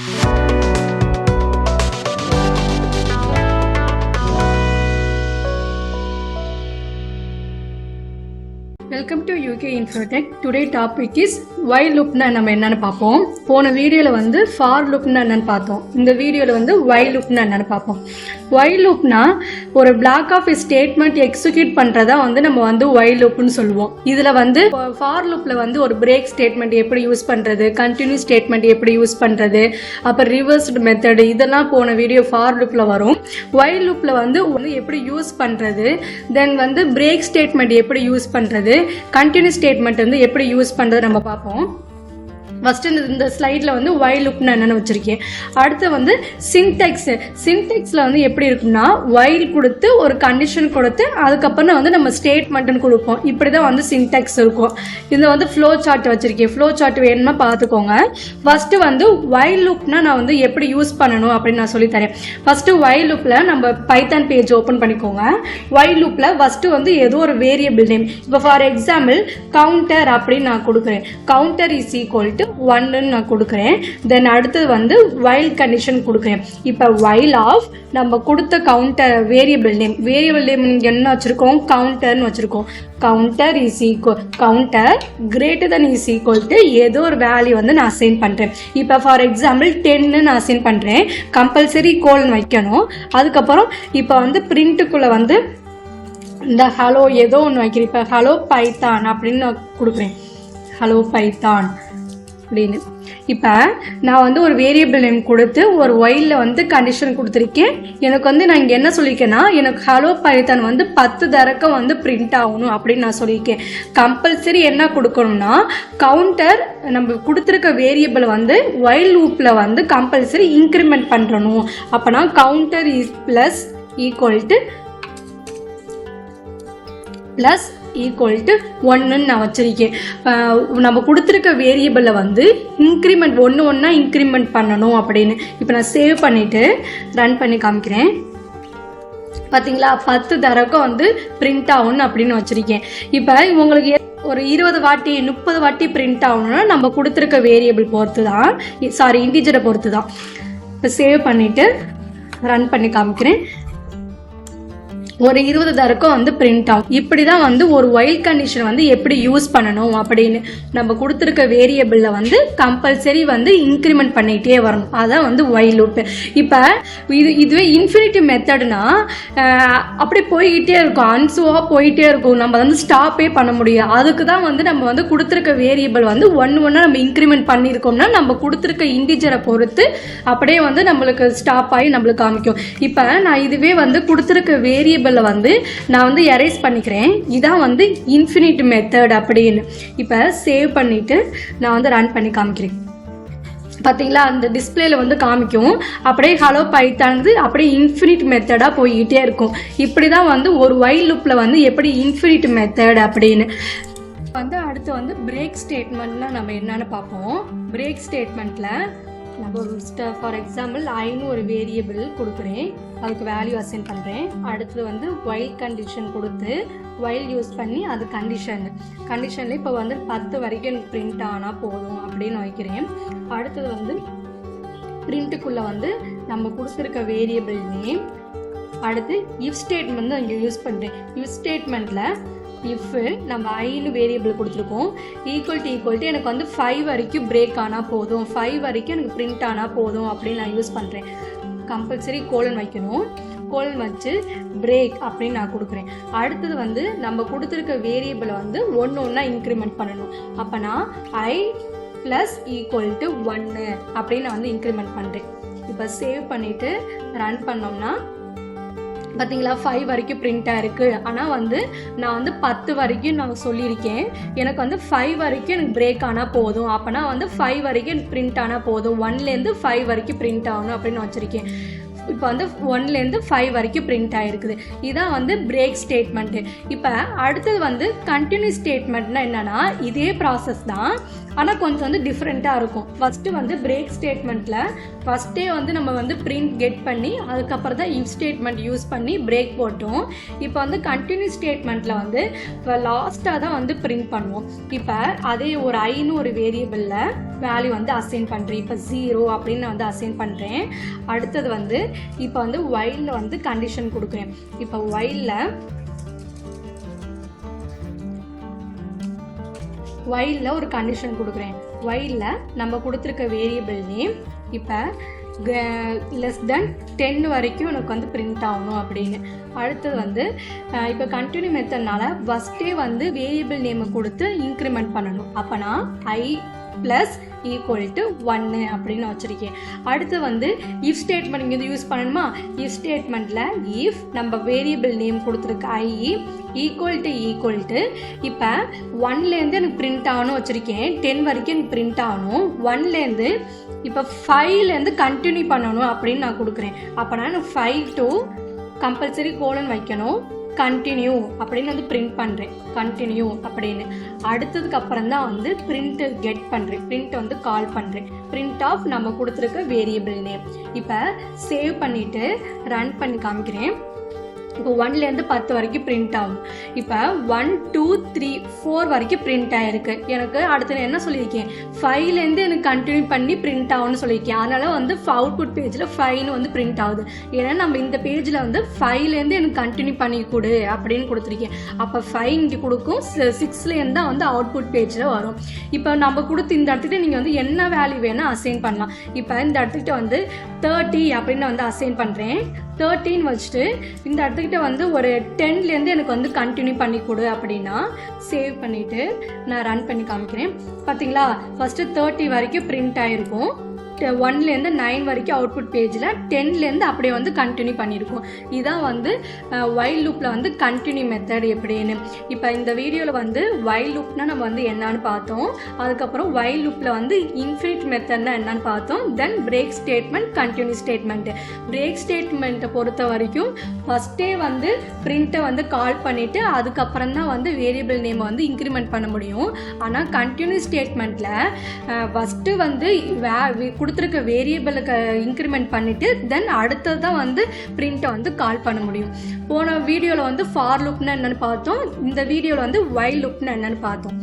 Welcome to UK Infotech. Today topic is while லூப்னா நம்ம என்னன்னு பார்ப்போம். போன வீடியோவில் வந்து ஃபார் லூப்னா என்னன்னு பார்த்தோம். இந்த வீடியோவில் வந்து வைல் லூப்னா என்னன்னு பார்ப்போம். வைல் லூப்னா ஒரு பிளாக் ஆஃப் ஸ்டேட்மெண்ட் எக்ஸிக்யூட் பண்ணுறதா வந்து நம்ம வந்து வைல் லூப்னு சொல்லுவோம். இதில் வந்து ஃபார் லூப்பில் வந்து ஒரு பிரேக் ஸ்டேட்மெண்ட் எப்படி யூஸ் பண்ணுறது, கண்டினியூ ஸ்டேட்மெண்ட் எப்படி யூஸ் பண்ணுறது, அப்புறம் ரிவர்ஸ்டு மெத்தடு, இதெல்லாம் போன வீடியோ ஃபார் லூப்பில் வரும். வைல் லூப்பில் வந்து எப்படி யூஸ் பண்ணுறது, தென் வந்து பிரேக் ஸ்டேட்மெண்ட் எப்படி யூஸ் பண்ணுறது, கண்டினியூ ஸ்டேட்மெண்ட் வந்து எப்படி யூஸ் பண்ணுறது நம்ம பார்ப்போம். ஃபஸ்ட்டு இந்த ஸ்லைடில் வந்து வைல் லூப்னா என்னென்னு வச்சுருக்கேன். அடுத்து வந்து சின்டெக்ஸில் வந்து எப்படி இருக்குன்னா வைல் கொடுத்து ஒரு கண்டிஷன் கொடுத்து அதுக்கப்புறம் வந்து நம்ம ஸ்டேட்மெண்ட்டுன்னு கொடுப்போம். இப்படி தான் வந்து சின்டெக்ஸ் இருக்கும். இதில் வந்து ஃப்ளோ சார்ட் வச்சுருக்கேன். ஃப்ளோ சார்ட் வேணும்னா பார்த்துக்கோங்க. ஃபஸ்ட்டு வந்து வைல் லூப்னா நான் வந்து எப்படி யூஸ் பண்ணணும் அப்படின்னு நான் சொல்லித்தரேன். ஃபஸ்ட்டு வைல் லூப்பில் நம்ம பைத்தான் பேஜ் ஓப்பன் பண்ணிக்கோங்க. வைல் லூப்பில் ஃபஸ்ட்டு வந்து ஏதோ ஒரு வேரியபிள் நேம், இப்போ ஃபார் எக்ஸாம்பிள் கவுண்டர் அப்படின்னு நான் கொடுக்குறேன். கவுண்டர் இஸ் ஈக்குவல் டு 1 நான் கொடுக்குறேன். தென் அடுத்தது வந்து வைல் கண்டிஷன் கொடுக்குறேன். இப்போ வைல் ஆஃப் நம்ம கொடுத்த கவுண்டர் வேரியபிள் நேம் என்ன வச்சுருக்கோம், கவுண்டர்னு வச்சுருக்கோம். Counter is equal counter greater than is equal to ஏதோ ஒரு வேல்யூ வந்து நான் அசைன் பண்ணுறேன். இப்போ ஃபார் எக்ஸாம்பிள் 10 நான் அசைன் பண்ணுறேன். கம்பல்சரி கோலன் வைக்கணும். அதுக்கப்புறம் இப்போ வந்து பிரிண்ட்டுக்குள்ளே வந்து இந்த ஹலோ ஏதோ ஒன்று வைக்கிறேன். இப்போ ஹலோ பைத்தான் அப்படின்னு நான் கொடுக்குறேன். ஹலோ பைத்தான் அப்படின்னு. இப்போ நான் வந்து ஒரு வேரியபிள் நேம் கொடுத்து ஒரு வைலில் வந்து கண்டிஷன் கொடுத்துருக்கேன். எனக்கு வந்து நான் இங்கே என்ன சொல்லியிருக்கேன்னா எனக்கு ஹலோ பைத்தான் வந்து 10 தடவை வந்து பிரிண்ட் ஆகணும் அப்படின்னு நான் சொல்லியிருக்கேன். கம்பல்சரி என்ன கொடுக்கணும்னா கவுண்டர் நம்ம கொடுத்துருக்க வேரியபிள் வந்து வைல் லூப்பில் வந்து கம்பல்சரி இன்க்ரிமெண்ட் பண்ணுறணும். அப்போனா counter is plus equal to 1 நான் வச்சுருக்கேன். நம்ம கொடுத்துருக்க வேரியபிளில் வந்து இன்க்ரிமெண்ட் ஒன்றா இன்க்ரிமெண்ட் பண்ணணும் அப்படின்னு. இப்போ நான் சேவ் பண்ணிவிட்டு ரன் பண்ணி காமிக்கிறேன். பார்த்தீங்களா 10 தடவை வந்து பிரிண்ட் ஆகணும் அப்படின்னு வச்சுருக்கேன். இப்போ உங்களுக்கு ஒரு 20 வாட்டி 30 வாட்டி பிரிண்ட் ஆகணும்னா நம்ம கொடுத்துருக்க வேரியபிள் பொறுத்து தான், இன்டிஜரை பொறுத்து தான். இப்போ சேவ் பண்ணிவிட்டு ரன் பண்ணி காமிக்கிறேன். ஒரு 20 தடவை வந்து பிரிண்ட் ஆகும். இப்படி தான் வந்து ஒரு வைல் கண்டிஷன் வந்து எப்படி யூஸ் பண்ணணும் அப்படின்னு நம்ம கொடுத்துருக்க வேரியபிளில் வந்து கம்பல்சரி வந்து இன்க்ரிமெண்ட் பண்ணிகிட்டே வரணும். அதான் வந்து வைல் லூப். இப்போ இதுவே இன்ஃபினிட்டி மெத்தட்னா அப்படி போய்கிட்டே இருக்கும், அன்சுவாக போயிட்டே இருக்கும். நம்ம வந்து ஸ்டாப்பே பண்ண முடியாது. அதுக்கு தான் வந்து நம்ம வந்து கொடுத்துருக்க வேரியபிள் வந்து ஒன்றா நம்ம இன்க்ரிமெண்ட் பண்ணியிருக்கோம்னா நம்ம கொடுத்துருக்க இன்டிஜரை பொறுத்து அப்படியே வந்து நம்மளுக்கு ஸ்டாப் ஆகி நம்மளுக்கு காமிக்கும். இப்போ நான் இதுவே வந்து கொடுத்துருக்க வேரியபிள் வந்து நான் வந்து எரேஸ் பண்ணிக்கிறேன். இதான் வந்து இன்ஃபினிட் மெத்தட் அப்படின்னு. இப்போ சேவ் பண்ணிட்டு நான் வந்து ரன் பண்ணி காமிக்கிறேன். பார்த்தீங்களா அந்த டிஸ்பிளேல வந்து காமிக்கும். அப்படியே ஹலோ பைத்தான் அப்படியே இன்ஃபினிட் மெத்தடாக போய்கிட்டே இருக்கும். இப்படி தான் வந்து ஒரு வைல் லூப்பில் வந்து எப்படி இன்ஃபினிட் மெத்தட் அப்படின்னு வந்து. அடுத்து வந்து பிரேக் ஸ்டேட்மெண்ட்னா நம்ம என்னன்னு பார்ப்போம். பிரேக் ஸ்டேட்மெண்ட்டில் நம்ம ஃபார் எக்ஸாம்பிள் ஐன்னு ஒரு வேரியபிள் கொடுக்குறேன், அதுக்கு வேல்யூ அசைன் பண்ணுறேன். அடுத்தது வந்து வைல் கண்டிஷன் கொடுத்து வைல் யூஸ் பண்ணி அது கண்டிஷனில் இப்போ வந்து 10 வரைக்கும் எனக்கு பிரிண்ட் ஆனால் போதும் அப்படின்னு வைக்கிறேன். அடுத்தது வந்து பிரிண்ட்டுக்குள்ளே வந்து நம்ம கொடுத்துருக்க வேரியபிள் நேம். அடுத்து இஃப் ஸ்டேட்மெண்ட் வந்து இங்கே யூஸ் பண்ணுறேன். இஃப் ஸ்டேட்மெண்ட்டில் இஃப் நம்ம ஐன்னு வேரியபிள் கொடுத்துருக்கோம். ஈக்குவல் டு எனக்கு வந்து 5 வரைக்கும் பிரேக் ஆனால் போதும், 5 வரைக்கும் எனக்கு பிரிண்ட் ஆனால் போதும் அப்படின்னு நான் யூஸ் பண்ணுறேன். கம்பல்சரி கோலன் வைக்கணும். கோலன் வச்சு பிரேக் அப்படின்னு நான் கொடுக்குறேன். அடுத்தது வந்து நம்ம கொடுத்துருக்க வேரியபிளை வந்து ஒன்றா இன்க்ரிமெண்ட் பண்ணணும். அப்போ நான் ஐ ப்ளஸ் ஈக்குவல் டு 1 அப்படின்னு நான் வந்து இன்க்ரிமெண்ட் பண்ணுறேன். இப்போ சேவ் பண்ணிவிட்டு ரன் பண்ணோம்னா பார்த்தீங்களா 5 வரைக்கும் பிரிண்ட்டாக இருக்குது. ஆனால் வந்து நான் வந்து 10 வரைக்கும் நான் சொல்லியிருக்கேன். எனக்கு வந்து 5 வரைக்கும் எனக்கு பிரேக் ஆனால் போதும். அப்போனா வந்து 5 வரைக்கும் எனக்கு பிரிண்ட் ஆனால் போதும். 1லேருந்து 5 வரைக்கும் பிரிண்ட் ஆகணும் அப்படின்னு வச்சுருக்கேன். இப்போ வந்து 1லேருந்து 5 வரைக்கும் பிரிண்ட் ஆகிருக்குது. இதான் வந்து பிரேக் ஸ்டேட்மெண்ட்டு. இப்போ அடுத்தது வந்து கண்டினியூஸ் ஸ்டேட்மெண்ட்னா என்னென்னா இதே ப்ராசஸ் தான், ஆனால் கொஞ்சம் வந்து டிஃப்ரெண்ட்டாக இருக்கும். ஃபஸ்ட்டு வந்து பிரேக் ஸ்டேட்மெண்ட்டில் ஃபஸ்ட்டே வந்து நம்ம வந்து பிரிண்ட் கெட் பண்ணி அதுக்கப்புறம் தான் இஃப் ஸ்டேட்மெண்ட் யூஸ் பண்ணி பிரேக் போட்டோம். இப்போ வந்து கண்டினியூஸ் ஸ்டேட்மெண்ட்டில் வந்து இப்போ லாஸ்ட்டாக தான் வந்து பிரிண்ட் பண்ணுவோம். இப்போ அதே ஒரு ஐன்னு ஒரு வேரியபிளில் வேல்யூ வந்து அசைன் பண்ணுறேன். இப்போ 0 அப்படின்னு வந்து அசைன் பண்ணுறேன். அடுத்தது வந்து இப்போ வந்து வைலில் வந்து கண்டிஷன் கொடுக்குறேன். இப்போ வைலில் ஒரு கண்டிஷன் கொடுக்குறேன். வைலில் நம்ம கொடுத்துருக்க வேரியபிள் நேம் இப்போ <10 வரைக்கும் எனக்கு வந்து பிரிண்ட் ஆகணும் அப்படின்னு. அடுத்தது வந்து இப்போ கண்டினியூ மெத்தட்னால ஃபஸ்ட்டே வந்து வேரியபிள் நேமை கொடுத்து இன்க்ரிமெண்ட் பண்ணணும். அப்போனா I + = 1 அப்படின்னு வச்சுருக்கேன். அடுத்து வந்து இஃப் ஸ்டேட்மெண்ட் இங்கே யூஸ் பண்ணணுமா? இஃப் ஸ்டேட்மெண்ட்டில் இஃப் நம்ம வேரியபிள் நேம் கொடுத்துருக்கு I = இப்போ 1லேருந்து எனக்கு பிரிண்ட் ஆகணும் வச்சுருக்கேன். 10 வரைக்கும் எனக்கு பிரிண்ட் ஆகணும். 1லேருந்து இப்போ 5லேருந்து கண்டினியூ பண்ணணும் அப்படின்னு நான் கொடுக்குறேன். அப்போனா நான் 5 to கம்பல்சரி கோலன் வைக்கணும். கண்டினியூ அப்படின்னு வந்து பிரிண்ட் பண்ணுறேன். கண்டினியூ அப்படின்னு அடுத்ததுக்கு அப்புறம் தான் வந்து பிரிண்ட் கெட் பண்ணுறேன். பிரிண்ட் வந்து கால் பண்ணுறேன். பிரிண்ட் ஆஃப் நம்ம கொடுத்துருக்க வேரியபிள் நேம். இப்போ சேவ் பண்ணிவிட்டு ரன் பண்ணி காமிக்கிறேன். இப்போ 1லேருந்து 10 வரைக்கும் பிரிண்ட் ஆகும். இப்போ 1 2 3 4 வரைக்கும் பிரிண்ட் ஆகிருக்கு. எனக்கு அடுத்து என்ன சொல்லியிருக்கேன்? 5லேருந்து எனக்கு கண்டினியூ பண்ணி பிரிண்ட் ஆகும்னு சொல்லியிருக்கேன். அதனால் வந்து அவுட்புட் பேஜில் 5ன்னு வந்து பிரிண்ட் ஆகுது. ஏன்னா நம்ம இந்த பேஜில் வந்து 5லேருந்து எனக்கு கண்டினியூ பண்ணி கொடு அப்படின்னு கொடுத்துருக்கேன். அப்போ 5 இங்கே கொடுக்கும். 6லேருந்து தான் வந்து அவுட்புட் பேஜில் வரும். இப்போ நம்ம கொடுத்து இந்த இடத்துக்கிட்ட நீங்கள் வந்து என்ன வேல்யூ வேணால் அசைன் பண்ணலாம். இப்போ இந்த இடத்துக்கிட்ட வந்து 30 அப்படின்னு வந்து அசைன் பண்ணுறேன். 13 வச்சுட்டு இந்த இடத்துக்கிட்ட வந்து ஒரு 10லேருந்து எனக்கு வந்து கண்டினியூ பண்ணி கொடு அப்படின்னா சேவ் பண்ணிவிட்டு நான் ரன் பண்ணி காமிக்கிறேன். பார்த்தீங்களா, ஃபஸ்ட்டு 30 வரைக்கும் பிரிண்ட் ஆகிருக்கும். 1லேருந்து 9 வரைக்கும் அவுட்புட் பேஜில் 10லேருந்து அப்படியே வந்து கண்டினியூ பண்ணியிருக்கோம். இதான் வந்து வைல் லூப்பில் வந்து கண்டினியூ மெத்தட் எப்படின்னு. இப்போ இந்த வீடியோவில் வந்து வைல் லூப்னா நம்ம வந்து என்னன்னு பார்த்தோம். அதுக்கப்புறம் வைல் லூப்பில் வந்து இன்ஃபினிட் மெத்தட்னா என்னன்னு பார்த்தோம். Then break statement, continue statement. Break ஸ்டேட்மெண்ட்டை பொறுத்த வரைக்கும் ஃபஸ்ட்டே வந்து பிரிண்ட்டை வந்து கால் பண்ணிவிட்டு அதுக்கப்புறம் தான் வந்து வேரியபிள் நேமை வந்து இன்க்ரிமெண்ட் பண்ண முடியும். ஆனால் கண்டினியூ ஸ்டேட்மெண்ட்டில் ஃபஸ்ட்டு வந்து கொடுத்துருக்க வேரியபிளுக்கு இன்க்ரிமெண்ட் பண்ணிவிட்டு தென் அடுத்தது தான் வந்து பிரிண்ட்டை வந்து கால் பண்ண முடியும். போன வீடியோவில் வந்து ஃபார் லூப்னா என்னென்னு பார்த்தோம். இந்த வீடியோவில் வந்து வைல் லூப்னா என்னென்னு பார்த்தோம்.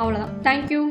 அவ்வளோதான். தேங்க்யூ.